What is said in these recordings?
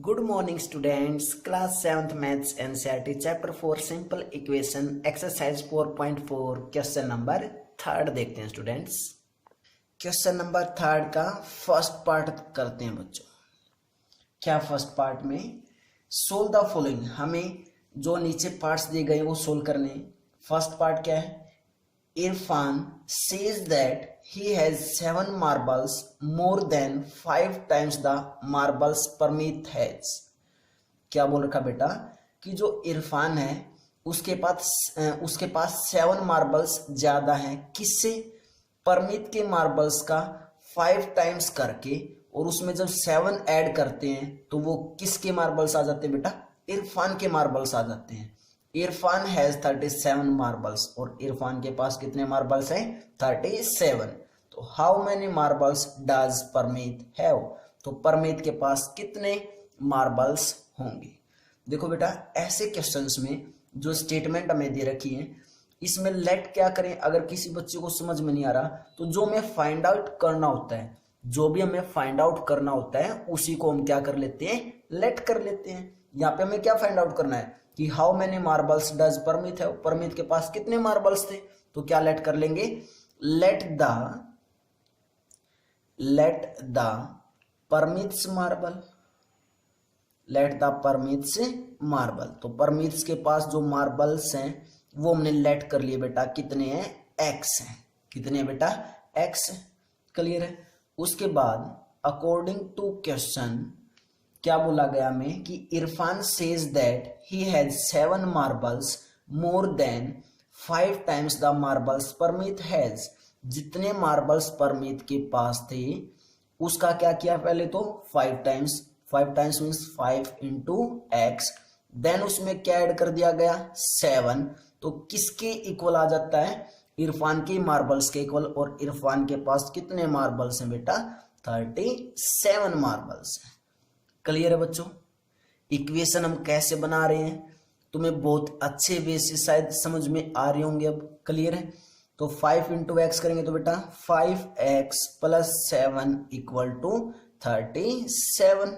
Good morning students, class 7th maths NCERT chapter 4 simple equation exercise 4.4 question number 3 देखते हैं students. Question number 3 का first part करते हैं बच्चों। क्या फर्स्ट पार्ट में सोल्व द फॉलोइंग, हमें जो नीचे पार्ट्स दिए गए वो सोल्व करने। फर्स्ट पार्ट क्या है? Irfan says that he has 7 marbles more than 5 times the marbles Parmeet has। क्या बोल रखा बेटा कि जो इरफान है उसके पास 7 मार्बल्स ज्यादा हैं। किससे? परमीत के मार्बल्स का 5 टाइम्स करके, और उसमें जब 7 ऐड करते हैं तो वो किसके मार्बल्स आ जाते हैं बेटा? इरफान के मार्बल्स आ जाते हैं। इरफान हैज 37 मार्बल्स, और इरफान के पास कितने मार्बल्स हैं? 37। तो how many marbles does Parmeet have? तो परमीत के पास कितने मार्बल्स होंगे? देखो बेटा, ऐसे क्वेश्चंस में जो स्टेटमेंट हमें दे रखी है इसमें लेट क्या करें? अगर किसी बच्चे को समझ में नहीं आ रहा तो जो हमें फाइंड आउट करना होता है, जो भी हमें फाइंड आउट करना होता है उसी को हम क्या कर लेते हैं? लेट कर लेते हैं। यहाँ पे हमें क्या फाइंड आउट करना है कि how many marbles does Parmeet है? परमीत के पास कितने मार्बल्स थे? तो क्या लेट कर लेंगे? Let the Paramit's marble, let the Paramit's marble. तो परमीत्स के पास जो मार्बल्स हैं वो हमने लेट कर लिए बेटा। कितने हैं? एक्स हैं। कितने बेटा? एक्स। क्लियर है? उसके बाद अकॉर्डिंग टू क्वेश्चन क्या बोला गया हमें कि Irfan says that he has 7 marbles more than 5 times the marbles Parmeet has. जितने मार्बल्स परमीत के पास थे उसका क्या किया? पहले तो 5 times, 5 times means 5 into x, then उसमें क्या ऐड कर दिया गया? 7। तो किसके इक्वल आ जाता है? इरफान के मार्बल्स के इक्वल। और इरफान के पास कितने मार्बल्स हैं बेटा? 37 मार्बल्स हैं। क्लियर है बच्चों? इक्वेशन हम कैसे बना रहे हैं तुम्हें बहुत अच्छे वे से शायद समझ में आ रहे होंगे अब। क्लियर है? तो 5 इंटू एक्स करेंगे तो बेटा 5x प्लस 7 इक्वल टू 37।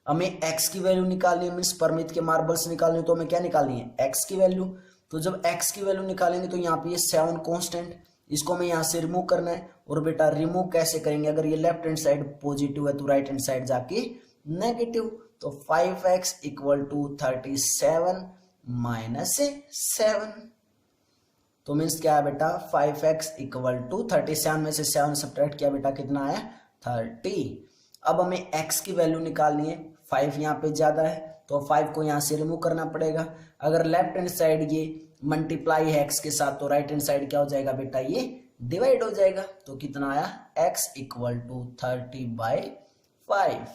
हमें x की वैल्यू निकालनी है, मीन्स परमित के मार्बल्स निकालने, तो हमें क्या निकालनी है? x की वैल्यू। तो जब x की वैल्यू निकालेंगे तो यहाँ पे ये 7 कॉन्स्टेंट, इसको हमें यहाँ से रिमूव करना है। और बेटा रिमूव कैसे करेंगे? अगर ये लेफ्ट हैंड साइड पॉजिटिव है तो राइट हैंड साइड जाके नेगेटिव। तो 5x इक्वल टू 37 माइनस 7। तो मीन्स क्या है बेटा? 5x इक्वल टू 37 में से 7 सब्ट्रैक्ट किया बेटा, कितना आया? 30। अब हमें x की वैल्यू निकालनी है। 5 यहाँ पे ज्यादा है तो 5 को यहाँ से रिमूव करना पड़ेगा। अगर लेफ्ट हैंड साइड ये मल्टीप्लाई है x के साथ तो राइट हैंड साइड क्या हो जाएगा बेटा? ये डिवाइड हो जाएगा। तो कितना आया? x equal to 30/5।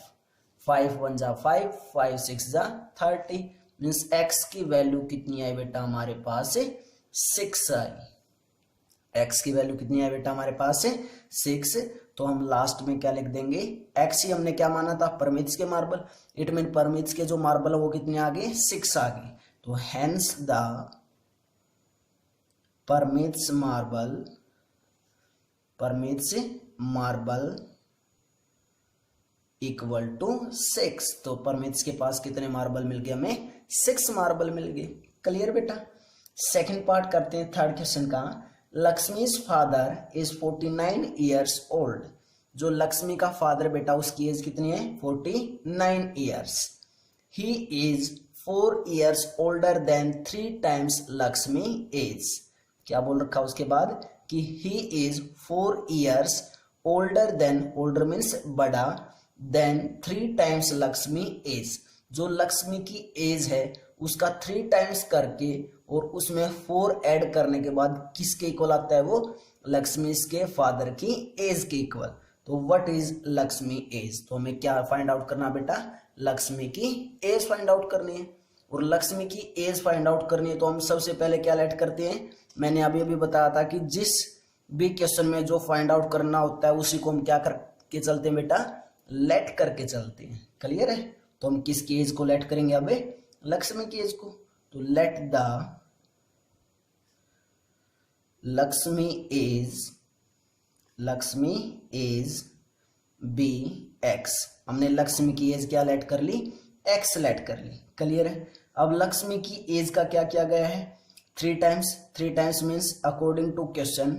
5 1 जा 5, 5 6 जा 30, मीन्स x की वैल्यू कितनी आई बेटा हमारे पास? 6 आई। x की वैल्यू कितनी आई बेटा हमारे पास? 6। तो हम लास्ट में क्या लिख देंगे? x ही हमने क्या माना था? परमित्स के मार्बल। इट मीन परमित्स के जो मार्बल है वो कितने आ गए? 6 आ गए। तो hence the Paramit's marble equal to 6। तो परमित्स के पास कितने मार्बल मिल गए? हमें 6 मार्बल मिल गए। क्लियर बेटा? सेकंड पार्ट करते हैं थर्ड क्वेश्चन का। Lakshmi's father is 49 years old. जो लक्ष्मी का फादर बेटा उसकी एज कितनी है? 49 years. He is 4 years older than 3 times Lakshmi age. क्या बोल रखा उसके बाद? कि he is 4 years older than, older means बड़ा, देन 3 टाइम्स लक्ष्मी एज। जो लक्ष्मी की एज है उसका 3 टाइम्स करके और उसमें 4 ऐड करने के बाद किसके इक्वल आता है? वो लक्ष्मी के फादर की एज के इक्वल। तो व्हाट इज लक्ष्मी एज? तो हमें क्या फाइंड आउट करना बेटा? लक्ष्मी की एज फाइंड आउट करनी है। और लक्ष्मी की एज फाइंड आउट करनी है तो हम सबसे पहले क्या लेट करते हैं? मैंने अभी बताया था कि जिस भी क्वेश्चन में जो फाइंड आउट करना होता है उसी को हम क्या करके चलते हैं बेटा? लेट करके चलते हैं। क्लियर है? तो हम किसकी एज को लेट करेंगे? अब लक्ष्मी की एज को। तो let the Lakshmi age be x, हमने लक्ष्मी की एज क्या लेट कर ली, एक्स लेट कर ली। क्लियर है। अब लक्ष्मी की एज का क्या किया गया है, 3 times, 3 times means according to question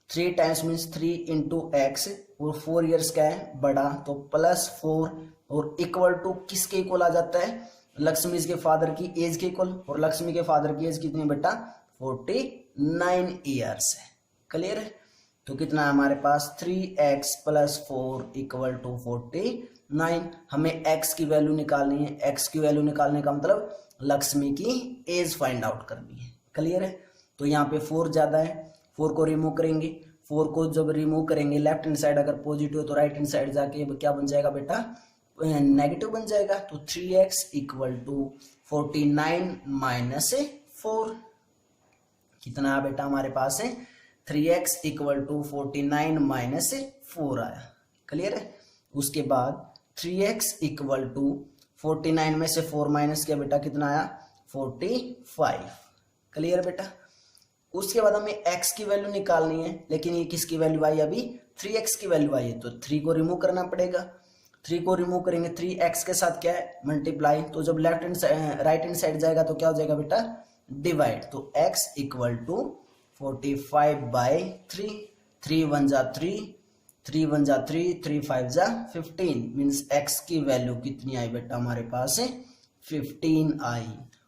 3 times means 3 into x, और 4 ईयर्स का है बड़ा, तो +4 और इक्वल टू किसके इक्वल आ जाता है, लक्ष्मी के फादर की एज के इक्वल, और लक्ष्मी के फादर की एज कितनी बेटा 49 ईयर्स है। क्लियर है। तो कितना है हमारे पास 3x + 4 = 49। हमें x की वैल्यू निकालनी है, x की वैल्यू निकालने का मतलब लक्ष्मी की एज फाइंड आउट करनी है। क्लियर है। तो यहाँ पे 4 ज्यादा है, 4 को रिमूव करेंगे, 4 को जब रिमूव करेंगे लेफ्ट हैंड साइड अगर पॉजिटिव है तो राइट हैंड साइड जाके क्या बन जाएगा बेटा, नेगेटिव बन जाएगा। तो 3x = 49 - 4 कितना है बेटा हमारे पास है 3x = 49 - 4 आया। क्लियर है। उसके बाद 3x = 49 में से 4 माइनस किया बेटा कितना आया 45। क्लियर बेटा। उसके बाद हमें x की वैल्यू निकालनी है, लेकिन ये किसकी वैल्यू आई, अभी 3x की वैल्यू आई है, तो 3 को रिमूव करना पड़ेगा। 3 को रिमूव करेंगे, 3x के साथ क्या है मल्टीप्लाई, तो जब left hand right hand side जाएगा तो क्या हो जाएगा बेटा डिवाइड, तो x = 45/3, 3 1 जा 3, 3 1 जा 3, 3 5 जा 15, मीन्स x की वैल्यू कितनी आई बेटा हमारे पास है 15 आई।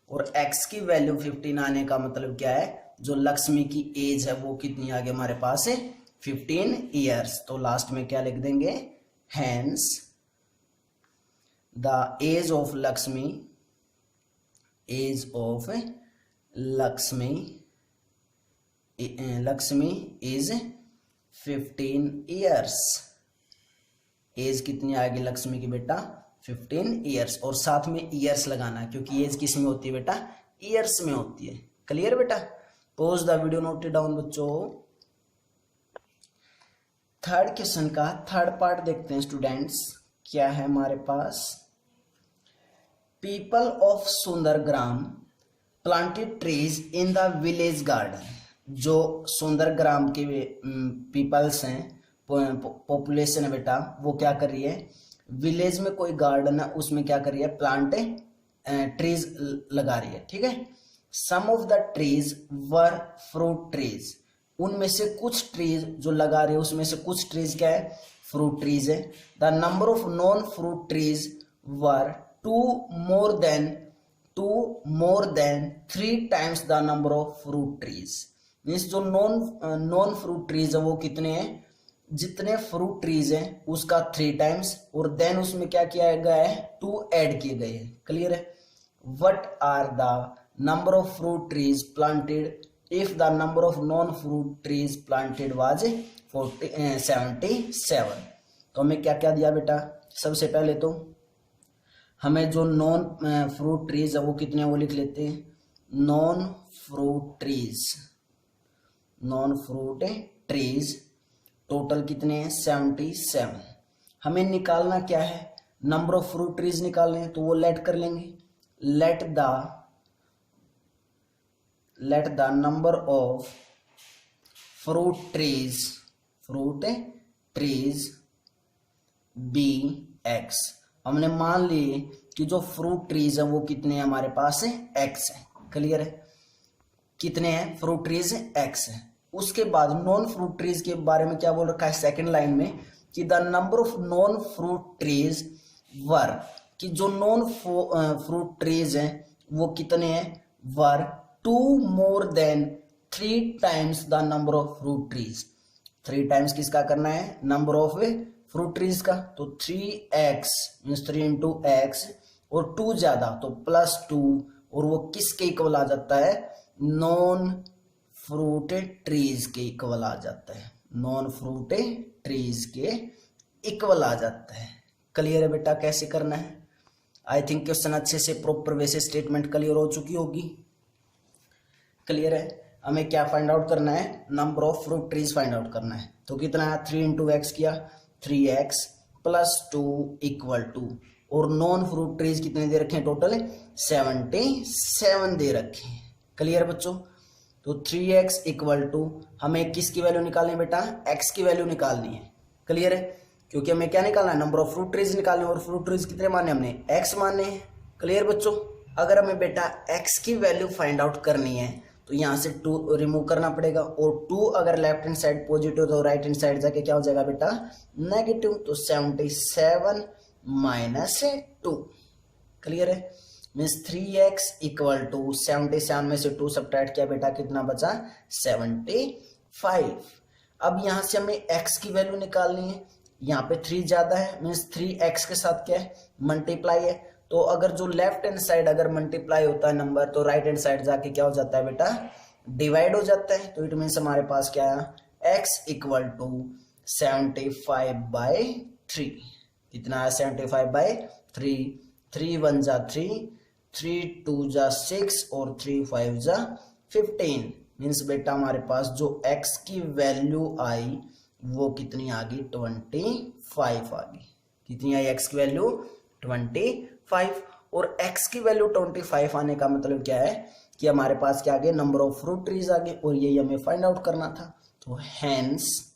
और x की वैल्यू 15 आने का मतलब क्या है, जो लक्ष्मी की एज है वो कितनी आ गई हमारे पास है 15 ईयर्स। तो लास्ट में क्या लिख देंगे, hence the age of Lakshmi is 15 years. Age कितनी आएगी लक्ष्मी की बेटा 15 ईयर्स, और साथ में ईयर्स लगाना है क्योंकि एज किस में होती है बेटा ईयर्स में होती है। क्लियर बेटा। Pause the video, note it down बच्चों। थर्ड क्वेश्चन का थर्ड पार्ट देखते हैं स्टूडेंट्स। क्या है हमारे पास, people of Sundargram planted trees in the village garden. जो सुंदरग्राम के पीपल्स हैं, पॉपुलेशन है बेटा, वो क्या कर रही है, विलेज में कोई गार्डन है उसमें क्या कर रही है, प्लांट ट्रीज लगा रही है। ठीक है। Some of the trees were fruit trees. उनमें से कुछ ट्रीज जो लगा रहे हैं उसमें से कुछ ट्रीज क्या है, फ्रूट ट्रीज है। The number of non fruit trees were 2 more than 3 times the number of fruit trees. Means जो नॉन फ्रूट ट्रीज है वो कितने हैं, जितने फ्रूट ट्रीज हैं उसका 3 टाइम्स, और देन उसमें क्या किया गया है 2 ऐड किए गए हैं। क्लियर है। What are the number of fruit trees planted if the number of non fruit trees planted was 77। तो हमें क्या क्या दिया बेटा, सबसे पहले तो हमें जो नॉन फ्रूट ट्रीज है वो कितने, वो लिख लेते हैं नॉन फ्रूट ट्रीज टोटल कितने हैं 77। हमें निकालना क्या है, नंबर ऑफ फ्रूट ट्रीज निकालने हैं, तो वो लेट कर लेंगे, let the number of fruit trees be x। हमने मान लिए कि जो फ्रूट ट्रीज है वो कितने हैं हमारे पास है x है। क्लियर है। कितने हैं फ्रूट ट्रीज x है। उसके बाद नॉन फ्रूट ट्रीज के बारे में क्या बोल रखा है सेकंड लाइन में, कि the number of non fruit trees were, कि जो नॉन फ्रूट ट्रीज हैं वो कितने हैं, were 2 more than 3 times the number of fruit trees. 3 times किसका करना है, नंबर ऑफ फ्रूट ट्रीज का, तो 3x मीन्स 3 into x, और 2 ज्यादा तो +2, और वो किसके इक्वल आ जाता है, नॉन फ्रूट ट्रीज के इक्वल आ जाता है, नॉन फ्रूट ट्रीज के इक्वल आ जाता है। क्लियर है बेटा कैसे करना है। आई थिंक क्वेश्चन अच्छे से प्रॉपर वे से स्टेटमेंट क्लियर हो चुकी होगी। क्लियर है। हमें क्या फाइंड आउट करना है, number of fruit trees find out करना है। तो कितना है 3 into x किया, 3x + 2 = 2, और नॉन फ्रूट ट्रीज कितने दे रखे हैं टोटल 77 दे रखे हैं। क्लियर बच्चों। तो 3x = हमें किसकी वैल्यू निकालनी है बेटा, x की वैल्यू निकालनी है। क्लियर है, क्योंकि हमें क्या निकालना है, नंबर ऑफ फ्रूट ट्रीज निकालने, और फ्रूट ट्रीज कितने माने हमने, x माने हैं। क्लियर बच्चों, अगर हमें बेटा x की वैल्यू फाइंड आउट करनी है तो यहाँ से 2 रिमूव करना पड़ेगा, और 2 अगर लेफ्ट हैंड साइड पॉजिटिव तो राइट हैंड साइड जाके क्या हो जाएगा बेटा, नेगेटिव। तो 77 माइनस 2। क्लियर है, मीन्स 3x इक्वल टू 77 में से 2 सब्ट्रैक्ट किया बेटा, कितना बचा, 75। अब यहाँ से हमें x की वैल्यू निकालनी है, यहाँ पे 3 ज्यादा है, मीन्स 3x के साथ क्या है, मल्टीप्लाई है। तो अगर जो लेफ्ट हैंड साइड अगर मल्टीप्लाई होता है नंबर, तो राइट हैंड साइड जाके क्या हो जाता है बेटा, डिवाइड हो जाता है। तो इट मीन्स हमारे पास क्या है, x इक्वल टू 75/3। कितना है, 75/3। 3 1 जा 3, 3 2 जा 6 और 3 5 जा 15। मीन्स बेटा हमारे पास जो x की वैल्यू आई वो कितनी आ गई, 25 आ गई। कितनी आई x की वैल्यू, 25। और x की वैल्यू 25 आने का मतलब क्या है कि हमारे पास क्या आ गया, नंबर ऑफ फ्रूट ट्रीज आ गए, और यही हमें फाइंड आउट करना था। तो hence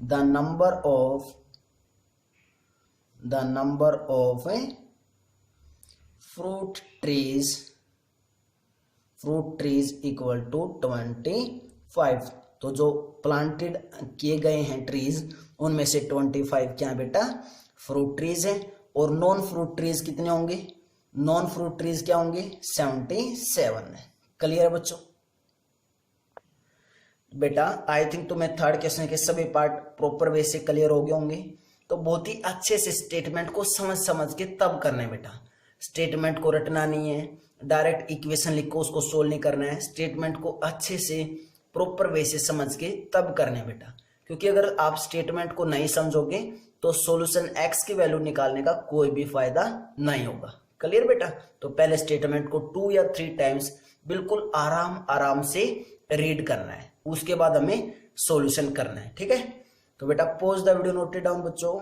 the number of fruit trees equal to 25। तो जो प्लांटेड किए गए हैं ट्रीज, उनमें से 25 क्या है बेटा, फ्रूट ट्रीज है। और नॉन फ्रूट ट्रीज कितने होंगे, नॉन फ्रूट ट्रीज क्या होंगे, 77 है। क्लियर है बच्चों। बेटा आई थिंक तुम्हें थर्ड क्वेश्चन के सभी पार्ट प्रॉपर वे से क्लियर हो गए होंगे। तो बहुत ही अच्छे से स्टेटमेंट को समझ के तब करना है बेटा। स्टेटमेंट को रटना नहीं है, डायरेक्ट इक्वेशन लिखो उसको सोल्व नहीं करना है। स्टेटमेंट को अच्छे से प्रॉपर वे से समझ के तब करना है बेटा, क्योंकि अगर आप स्टेटमेंट को नहीं समझोगे तो सॉल्यूशन x की वैल्यू निकालने का कोई भी फायदा नहीं होगा। क्लियर बेटा। तो पहले स्टेटमेंट को 2 या 3 टाइम्स बिल्कुल आराम से रीड करना है, उसके बाद हमें सॉल्यूशन करना है। ठीक है, तो बेटा pause the video, note it down बच्चों।